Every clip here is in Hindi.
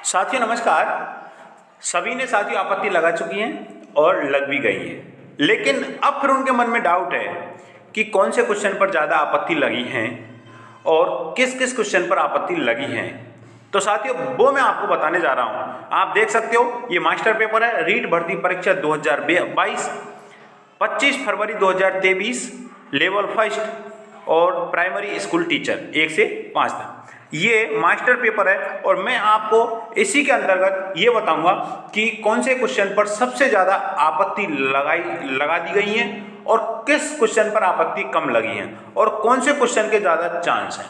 साथियों नमस्कार। सभी ने साथियों आपत्ति लगा चुकी हैं और लग भी गई है, लेकिन अब फिर उनके मन में डाउट है कि कौन से क्वेश्चन पर ज़्यादा आपत्ति लगी हैं और किस किस क्वेश्चन पर आपत्ति लगी हैं। तो साथियों वो मैं आपको बताने जा रहा हूँ। आप देख सकते हो ये मास्टर पेपर है, रीट भर्ती परीक्षा 2022, 25 फरवरी 2023, लेवल फर्स्ट और प्राइमरी स्कूल टीचर 1 से 5 तक ये मास्टर पेपर है। और मैं आपको इसी के अंतर्गत ये बताऊंगा कि कौन से क्वेश्चन पर सबसे ज़्यादा आपत्ति लगा दी गई है और किस क्वेश्चन पर आपत्ति कम लगी है और कौन से क्वेश्चन के ज़्यादा चांस हैं।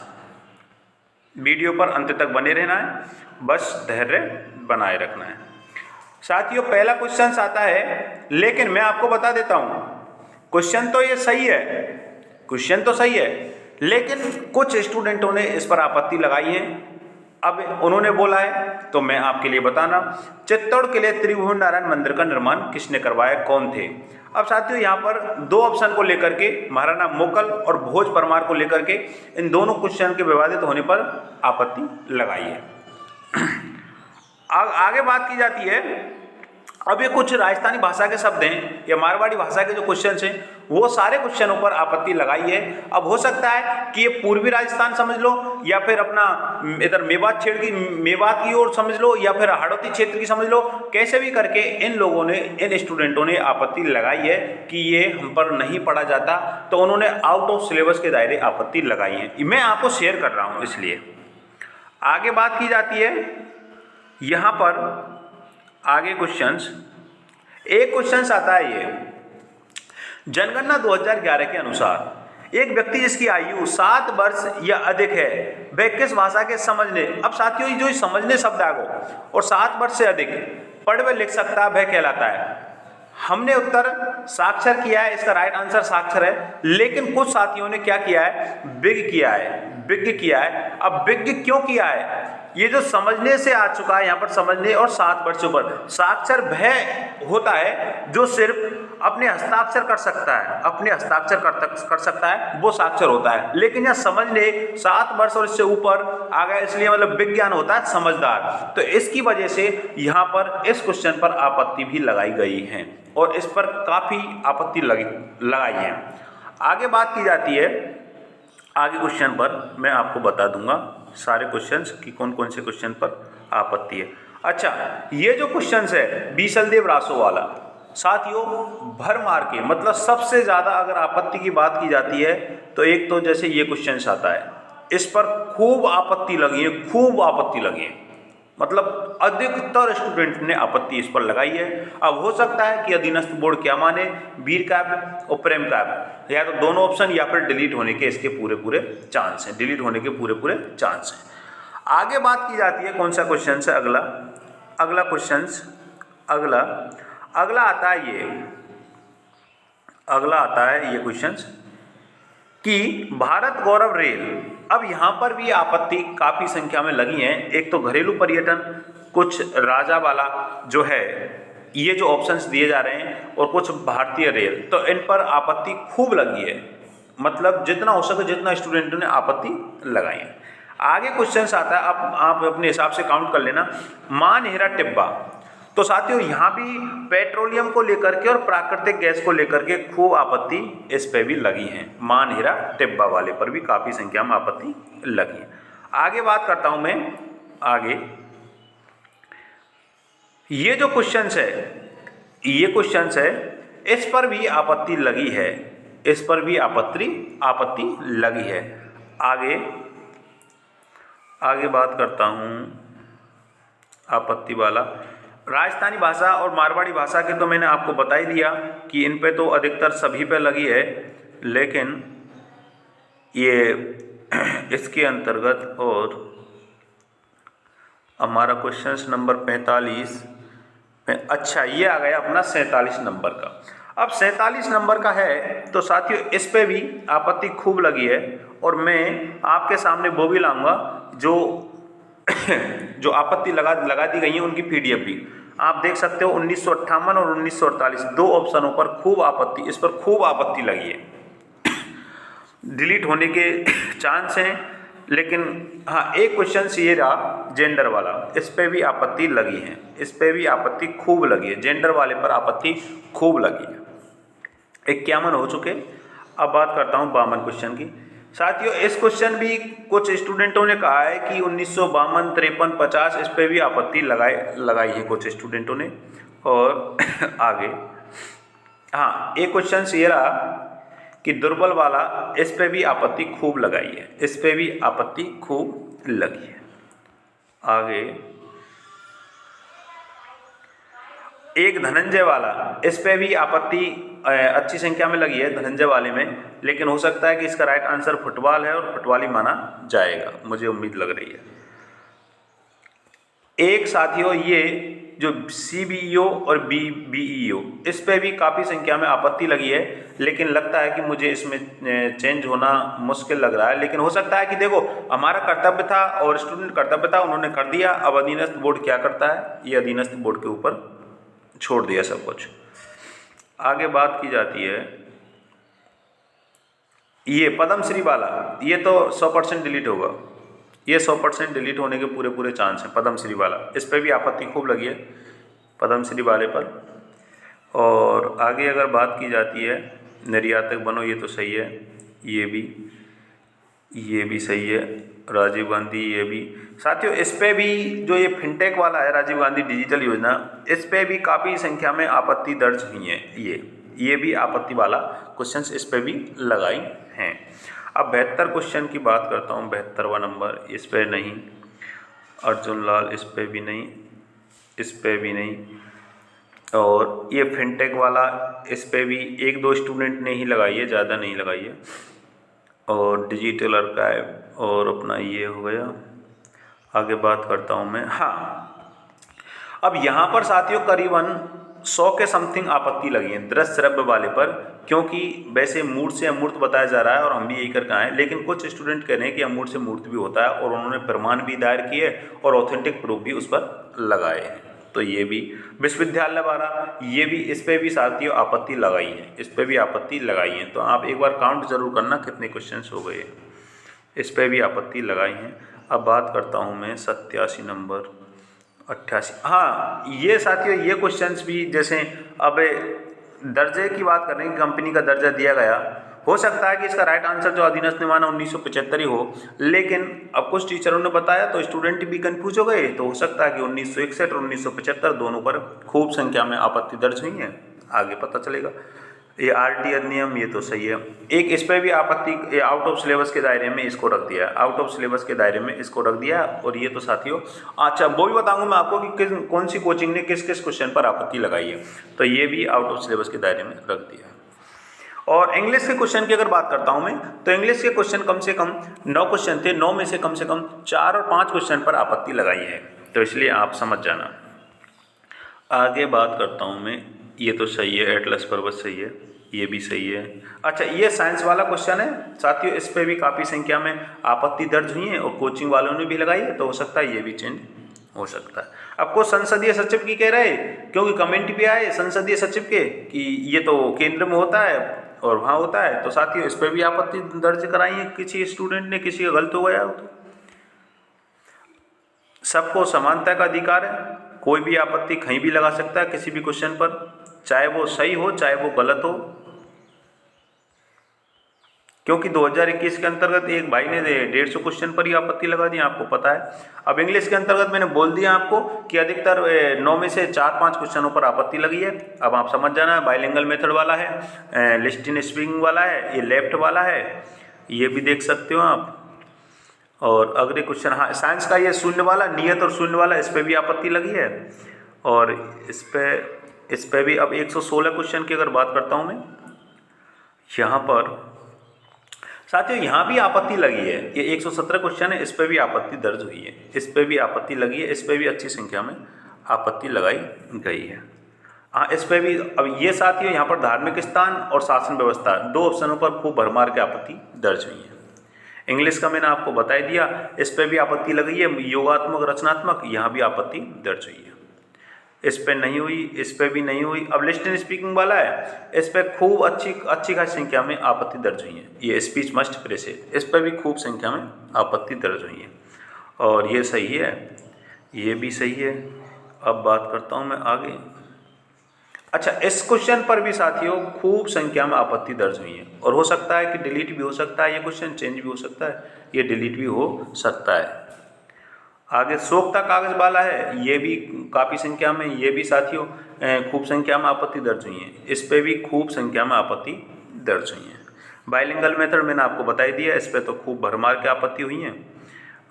वीडियो पर अंत तक बने रहना है, बस धैर्य बनाए रखना है। साथियों पहला क्वेश्चन आता है, लेकिन मैं आपको बता देता हूँ क्वेश्चन तो ये सही है, क्वेश्चन तो सही है, लेकिन कुछ स्टूडेंटों ने इस पर आपत्ति लगाई है। अब उन्होंने बोला है तो मैं आपके लिए बताना, चित्तौड़ के लिए त्रिभुवन नारायण मंदिर का निर्माण किसने करवाया, कौन थे। अब साथियों यहाँ पर दो ऑप्शन को लेकर के महाराणा मोकल और भोज परमार को लेकर के इन दोनों क्वेश्चन के विवादित होने पर आपत्ति लगाई है। आगे बात की जाती है, अब ये कुछ राजस्थानी भाषा के शब्द हैं या मारवाड़ी भाषा के जो क्वेश्चन हैं वो सारे क्वेश्चनों पर आपत्ति लगाई है। अब हो सकता है कि ये पूर्वी राजस्थान समझ लो या फिर अपना इधर मेवात की ओर समझ लो या फिर हाड़ौती क्षेत्र की समझ लो, कैसे भी करके इन लोगों ने, इन स्टूडेंटों ने आपत्ति लगाई है कि ये हम पर नहीं पढ़ा जाता, तो उन्होंने आउट ऑफ सिलेबस के दायरे आपत्ति लगाई है। मैं आपको शेयर कर रहा हूँ। इसलिए आगे बात की जाती है, यहाँ पर आगे क्वेश्चंस, एक क्वेश्चंस आता है ये, जनगणना 2011 के अनुसार एक व्यक्ति जिसकी आयु 7 वर्ष या अधिक है वह किस भाषा के समझने, अब साथियों जो समझने शब्द आगो और 7 वर्ष से अधिक पढ़ व लिख सकता वह कहलाता है। हमने उत्तर साक्षर किया है, इसका राइट आंसर साक्षर है, लेकिन कुछ साथियों ने क्या किया है, विज्ञ किया है, विज्ञ किया है। अब विज्ञ क्यों किया है, ये जो समझने से आ चुका है यहाँ पर समझने और 7 वर्षों पर, साक्षर वह होता है जो सिर्फ अपने हस्ताक्षर कर सकता है, अपने हस्ताक्षर कर सकता है, वो साक्षर होता है। लेकिन यहाँ समझने 7 वर्ष और इससे ऊपर आ गया, इसलिए मतलब विज्ञान होता है समझदार। तो इसकी वजह से यहाँ पर इस क्वेश्चन पर आपत्ति भी लगाई गई है और इस पर काफी आपत्ति लगाई है। आगे बात की जाती है, आगे क्वेश्चन पर मैं आपको बता दूंगा सारे क्वेश्चंस कि कौन कौन से क्वेश्चन पर आपत्ति है। अच्छा, ये जो क्वेश्चंस है बीसलदेव रासो वाला, साथियों भर मार के मतलब सबसे ज़्यादा अगर आपत्ति की बात की जाती है तो एक तो जैसे ये क्वेश्चन आता है, इस पर खूब आपत्ति लगी है, खूब आपत्ति लगी है, मतलब अधिकतर स्टूडेंट ने आपत्ति इस पर लगाई है। अब हो सकता है कि अधीनस्थ बोर्ड क्या माने, वीर काव्य और प्रेम काव्य, या तो दोनों ऑप्शन या फिर डिलीट होने के इसके पूरे चांस हैं, डिलीट होने के पूरे चांस हैं। आगे बात की जाती है, कौन सा क्वेश्चन है अगला क्वेश्चन, अगला आता है ये क्वेश्चन कि भारत गौरव रेल, अब यहाँ पर भी आपत्ति काफ़ी संख्या में लगी है। एक तो घरेलू पर्यटन, कुछ राजा वाला जो है, ये जो ऑप्शंस दिए जा रहे हैं, और कुछ भारतीय रेल, तो इन पर आपत्ति खूब लगी है, मतलब जितना हो सके जितना स्टूडेंटों ने आपत्ति लगाई है। आगे क्वेश्चंस आता है, आप अपने हिसाब से काउंट कर लेना, मानहेरा टिब्बा, तो साथियों यहाँ भी पेट्रोलियम को लेकर के और प्राकृतिक गैस को लेकर के खूब आपत्ति इस पे भी लगी है, मानहेरा टिब्बा वाले पर भी काफ़ी संख्या में आपत्ति लगी है। आगे बात करता हूँ मैं, आगे ये जो क्वेश्चंस है इस पर भी आपत्ति लगी है, इस पर भी आपत्ति लगी है। आगे बात करता हूँ आपत्ति वाला, राजस्थानी भाषा और मारवाड़ी भाषा के तो मैंने आपको बता ही दिया कि इन पे तो अधिकतर सभी पे लगी है, लेकिन ये इसके अंतर्गत और हमारा क्वेश्चन नंबर 45, अच्छा ये आ गया अपना 47 नंबर का। अब 47 नंबर का है तो साथियों इस पे भी आपत्ति खूब लगी है, और मैं आपके सामने वो भी लाऊंगा जो आपत्ति लगा दी गई है उनकी पीडीएफ भी आप देख सकते हो। 1958 और 1948 दो ऑप्शनों पर खूब आपत्ति, इस पर खूब आपत्ति लगी है, डिलीट होने के चांस हैं, लेकिन हाँ एक क्वेश्चन ये रहा जेंडर वाला, इस पे भी आपत्ति लगी है, इस पे भी आपत्ति खूब लगी है, जेंडर वाले पर आपत्ति खूब लगी है। 51 हो चुके। अब बात करता हूँ 52 क्वेश्चन की। साथियों इस क्वेश्चन भी कुछ स्टूडेंटों ने कहा है कि 1952, 53, 50 इस पे भी आपत्ति लगाई है कुछ स्टूडेंटों ने। और आगे हाँ एक क्वेश्चन ये रहा कि दुर्बल वाला, इस पे भी आपत्ति खूब लगाई है, इस पे भी आपत्ति खूब लगी है। आगे एक धनंजय वाला, इस पे भी आपत्ति अच्छी संख्या में लगी है धनंजय वाले में, लेकिन हो सकता है कि इसका राइट आंसर फुटबॉल है और फुटबॉल ही माना जाएगा, मुझे उम्मीद लग रही है। एक साथियों ये जो CBEO और BBEO, इस पे भी काफ़ी संख्या में आपत्ति लगी है, लेकिन लगता है कि मुझे इसमें चेंज होना मुश्किल लग रहा है। लेकिन हो सकता है कि देखो हमारा कर्तव्य था और स्टूडेंट कर्तव्य था, उन्होंने कर दिया। अब अधीनस्थ बोर्ड क्या करता है, ये अधीनस्थ बोर्ड के ऊपर छोड़ दिया सब कुछ। आगे बात की जाती है ये पद्मश्री वाला, ये तो 100% डिलीट होगा, ये 100% डिलीट होने के पूरे चांस हैं। पद्मश्री वाला, इस पर भी आपत्ति खूब लगी है पद्मश्री वाले पर। और आगे अगर बात की जाती है निर्यातक बनो, ये तो सही है, ये भी सही है। राजीव गांधी, ये भी। साथियों इस पे भी जो ये फिनटेक वाला है राजीव गांधी डिजिटल योजना, इस पे भी काफ़ी संख्या में आपत्ति दर्ज हुई है। ये भी आपत्ति वाला क्वेश्चंस इस पे भी लगाई हैं। अब 72 क्वेश्चन की बात करता हूँ। 72वां नंबर, इस पे नहीं। अर्जुन लाल, इस पे भी नहीं, इस पे भी नहीं। और ये फिनटेक वाला, इस पे भी 1-2 स्टूडेंट ने ही लगाई है, ज़्यादा नहीं लगाई है। और डिजिटल आर्काइव और अपना ये हो गया। आगे बात करता हूँ मैं। हाँ अब यहाँ पर साथियों करीबन 100 के समथिंग आपत्ति लगी है दृश्य श्रव्य वाले पर, क्योंकि वैसे मूर्त से अमूर्त बताया जा रहा है और हम भी यही करके आए हैं, लेकिन कुछ स्टूडेंट कह रहे हैं कि अमूर्त से मूर्त भी होता है और उन्होंने प्रमाण भी दायर किए और ऑथेंटिक प्रूफ भी उस पर लगाए हैं। तो ये भी विश्वविद्यालय वाला, ये भी, इस पे भी साथियों आपत्ति लगाई है, इस पे भी आपत्ति लगाई है। तो आप एक बार काउंट जरूर करना कितने क्वेश्चंस हो गए। इस पे भी आपत्ति लगाई है। अब बात करता हूँ मैं 87 नंबर, 88। हाँ ये साथियों ये क्वेश्चंस भी, जैसे अब दर्जे की बात करें कि कंपनी का दर्जा दिया गया, हो सकता है कि इसका राइट आंसर जो अधीनस्थ ने माना 1975 ही हो, लेकिन अब कुछ टीचरों ने बताया तो स्टूडेंट भी कंफ्यूज हो गए। तो हो सकता है कि 1961 और 1975 दोनों पर खूब संख्या में आपत्ति दर्ज हुई है, आगे पता चलेगा। ये RT अधिनियम, ये तो सही है। एक इस पर भी आपत्ति आउट ऑफ सिलेबस के दायरे में इसको रख दिया, आउट ऑफ सिलेबस के दायरे में इसको रख दिया। और ये तो साथियों अच्छा वो भी बताऊंगा मैं आपको कि कौन सी कोचिंग ने किस किस क्वेश्चन पर आपत्ति लगाई है, तो ये भी आउट ऑफ सिलेबस के दायरे में रख दिया। और इंग्लिश के क्वेश्चन की अगर बात करता हूं मैं, तो इंग्लिश के क्वेश्चन कम से कम 9 क्वेश्चन थे, 9 में से कम 4 और 5 क्वेश्चन पर आपत्ति लगाई है, तो इसलिए आप समझ जाना। आगे बात करता हूं मैं, ये तो सही है, एटलस पर्वत सही है, ये भी सही है। अच्छा ये साइंस वाला क्वेश्चन है साथियों, इस पे भी काफ़ी संख्या में आपत्ति दर्ज हुई है और कोचिंग वालों ने भी लगाई है, तो हो सकता है ये भी चेंज हो सकता है। अब को संसदीय सचिव की कह रहे, क्योंकि कमेंट भी आए संसदीय सचिव के कि ये तो केंद्र में होता है और वहाँ होता है, तो साथियों इस पे भी आपत्ति दर्ज कराई है किसी स्टूडेंट ने, किसी का गलत हो गया हो। तो सबको समानता का अधिकार है, कोई भी आपत्ति कहीं भी लगा सकता है किसी भी क्वेश्चन पर, चाहे वो सही हो चाहे वो गलत हो। क्योंकि 2021 के अंतर्गत एक भाई ने 150 क्वेश्चन पर ही आपत्ति लगा दी, आपको पता है। अब इंग्लिश के अंतर्गत मैंने बोल दिया आपको कि अधिकतर 9 में से 4-5 क्वेश्चनों पर आपत्ति लगी है। अब आप समझ जाना, बाइलिंगुअल मेथड वाला है, लिस्टिन स्पीकिंग वाला है, ये लेफ्ट वाला है, ये भी देख सकते हो आप। और अगले क्वेश्चन, हाँ साइंस का ये शून्य वाला, नियत और शून्य वाला, इस पर भी आपत्ति लगी है। और इस पे भी अब 116 क्वेश्चन की अगर बात करता हूँ मैं, यहाँ पर साथियों यहाँ भी आपत्ति लगी है। ये 117 क्वेश्चन है, इस पे भी आपत्ति दर्ज हुई है, इस पे भी आपत्ति लगी है, इस पे भी अच्छी संख्या में आपत्ति लगाई गई है। हाँ इस पे भी। अब ये साथियों यहाँ पर धार्मिक स्थान और शासन व्यवस्था, 2 ऑप्शनों पर खूब भरमार के आपत्ति दर्ज हुई है। इंग्लिश का मैंने आपको बता दिया, इस पे भी आपत्ति लगी है। योगात्मक रचनात्मक, यहाँ भी आपत्ति दर्ज हुई है। इस पे नहीं हुई, इस पे भी नहीं हुई। अब लिस्टन स्पीकिंग वाला है, इस पे खूब अच्छी खासी संख्या में आपत्ति दर्ज हुई है। ये स्पीच मस्ट प्रेस है, इस पे भी खूब संख्या में आपत्ति दर्ज हुई है और ये सही है, ये भी सही है। अब बात करता हूँ मैं आगे। अच्छा, इस क्वेश्चन पर भी साथियों खूब संख्या में आपत्ति दर्ज हुई है और हो सकता है कि डिलीट भी हो सकता है, ये क्वेश्चन चेंज भी हो सकता है, ये डिलीट भी हो सकता है। आगे सोख्ता कागज वाला है, ये भी काफ़ी संख्या में, ये भी साथियों खूब संख्या में आपत्ति दर्ज हुई है, इस पे भी खूब संख्या में आपत्ति दर्ज हुई है। बाइलिंगुअल मेथड मैंने आपको बताई दिया, इस पे तो खूब भरमार की आपत्ति हुई है।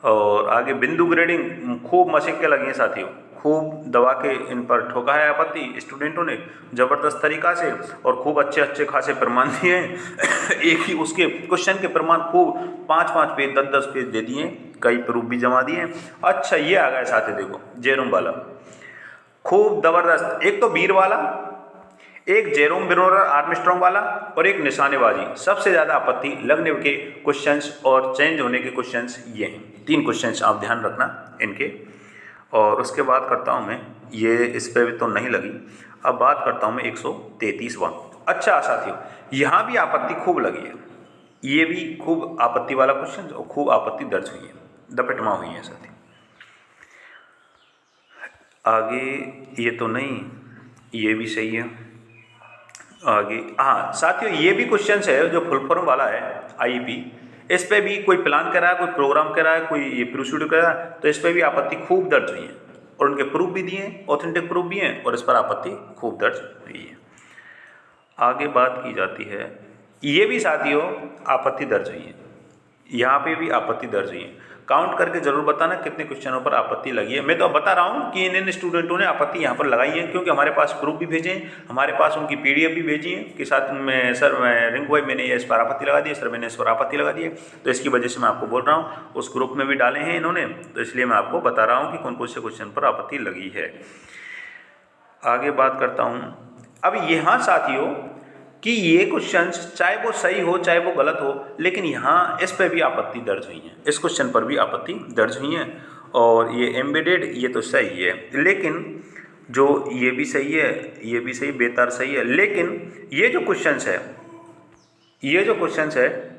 और आगे बिंदु ग्रेडिंग खूब मशक्क़त लगी है साथियों, खूब दबा के इन पर ठोका है आपत्ति स्टूडेंटों ने ज़बरदस्त तरीक़ा से और खूब अच्छे खासे प्रमाण दिए हैं एक ही उसके क्वेश्चन के प्रमाण खूब 5-5 पेज 10-10 पेज दे दिए, कई प्रूफ भी जमा दिए। अच्छा, ये आ गया साथी, देखो जेरोम वाला खूब ज़बरदस्त, एक तो वीर वाला, एक जेरोम ब्रोनर आर्मस्ट्रॉन्ग वाला और एक निशानेबाजी। सबसे ज़्यादा आपत्ति लगने के क्वेश्चंस और चेंज होने के क्वेश्चंस ये हैं, 3 क्वेश्चंस आप ध्यान रखना इनके। और उसके बाद करता हूँ मैं, ये इस पे भी तो नहीं लगी। अब बात करता हूँ मैं 133वां। अच्छा साथियों, यहाँ भी आपत्ति खूब लगी है, ये भी खूब आपत्ति वाला क्वेश्चन और खूब आपत्ति दर्ज हुई है, दपटमा हुई है साथी। आगे ये तो नहीं, ये भी सही है। आगे हाँ साथियों, ये भी क्वेश्चन है जो फुल फॉर्म वाला है आईईपी, इस पे भी कोई प्लान कर रहा है, कोई प्रोग्राम कर रहा है, कोई ये प्रोसीड्यूर कर रहा है, तो इस पे भी आपत्ति खूब दर्ज हुई है और उनके प्रूफ भी दिए हैं, ऑथेंटिक प्रूफ भी हैं और इस पर आपत्ति खूब दर्ज हुई है। आगे बात की जाती है, ये भी साथियों आपत्ति दर्ज हुई है, यहाँ पे भी आपत्ति दर्ज हुई है। काउंट करके जरूर बताना कितने क्वेश्चनों पर आपत्ति लगी है। मैं तो अब बता रहा हूँ कि इन स्टूडेंटों ने आपत्ति यहाँ पर लगाई है, क्योंकि हमारे पास प्रूफ भी भेजे हैं, हमारे पास उनकी पीडीएफ भी भेजी है कि साथ में सर मैं रिंकू भाई मैंने इस पर आपत्ति लगा दी है, सर मैंने इस पर आपत्ति लगा दी है। तो इसकी वजह से मैं आपको बोल रहा हूँ, उस ग्रुप में भी डाले हैं इन्होंने, तो इसलिए मैं आपको बता रहा हूँ कि कौन कौन से क्वेश्चन पर आपत्ति लगी है। आगे बात करता हूँ अब यहाँ साथियों कि ये क्वेश्चंस चाहे वो सही हो चाहे वो गलत हो, लेकिन यहाँ इस पर भी आपत्ति दर्ज हुई है, इस क्वेश्चन पर भी आपत्ति दर्ज हुई है। और ये एम्बेडेड ये तो सही है, लेकिन जो ये भी सही है, ये भी सही, बेतार सही है, लेकिन ये जो क्वेश्चंस है, ये जो क्वेश्चंस है,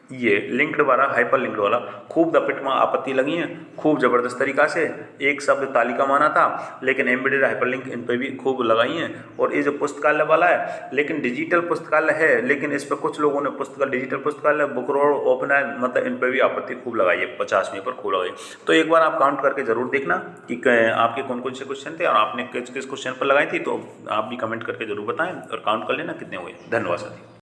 ये लिंक्ड वाला हाइपर लिंक्ड वाला खूब दपट में आपत्ति लगी हैं, खूब ज़बरदस्त तरीक़ा से। एक शब्द तालिका माना था, लेकिन एम्बेडेड हाइपरलिंक इन पर भी खूब लगाई हैं। और ये जो पुस्तकालय वाला है, लेकिन डिजिटल पुस्तकालय है, लेकिन इस पर कुछ लोगों ने पुस्तकालय डिजिटल पुस्तकालय बुक रोड ओपन है, मतलब इन पर भी आपत्ति खूब लगाई है, 50वें पर खूब लगाई। तो एक बार आप काउंट करके ज़रूर देखना कि आपके कौन कौन से क्वेश्चन थे और आपने किस किस क्वेश्चन पर लगाई थी, तो आप भी कमेंट करके ज़रूर बताएँ और काउंट कर लेना कितने हुए। धन्यवाद साथी।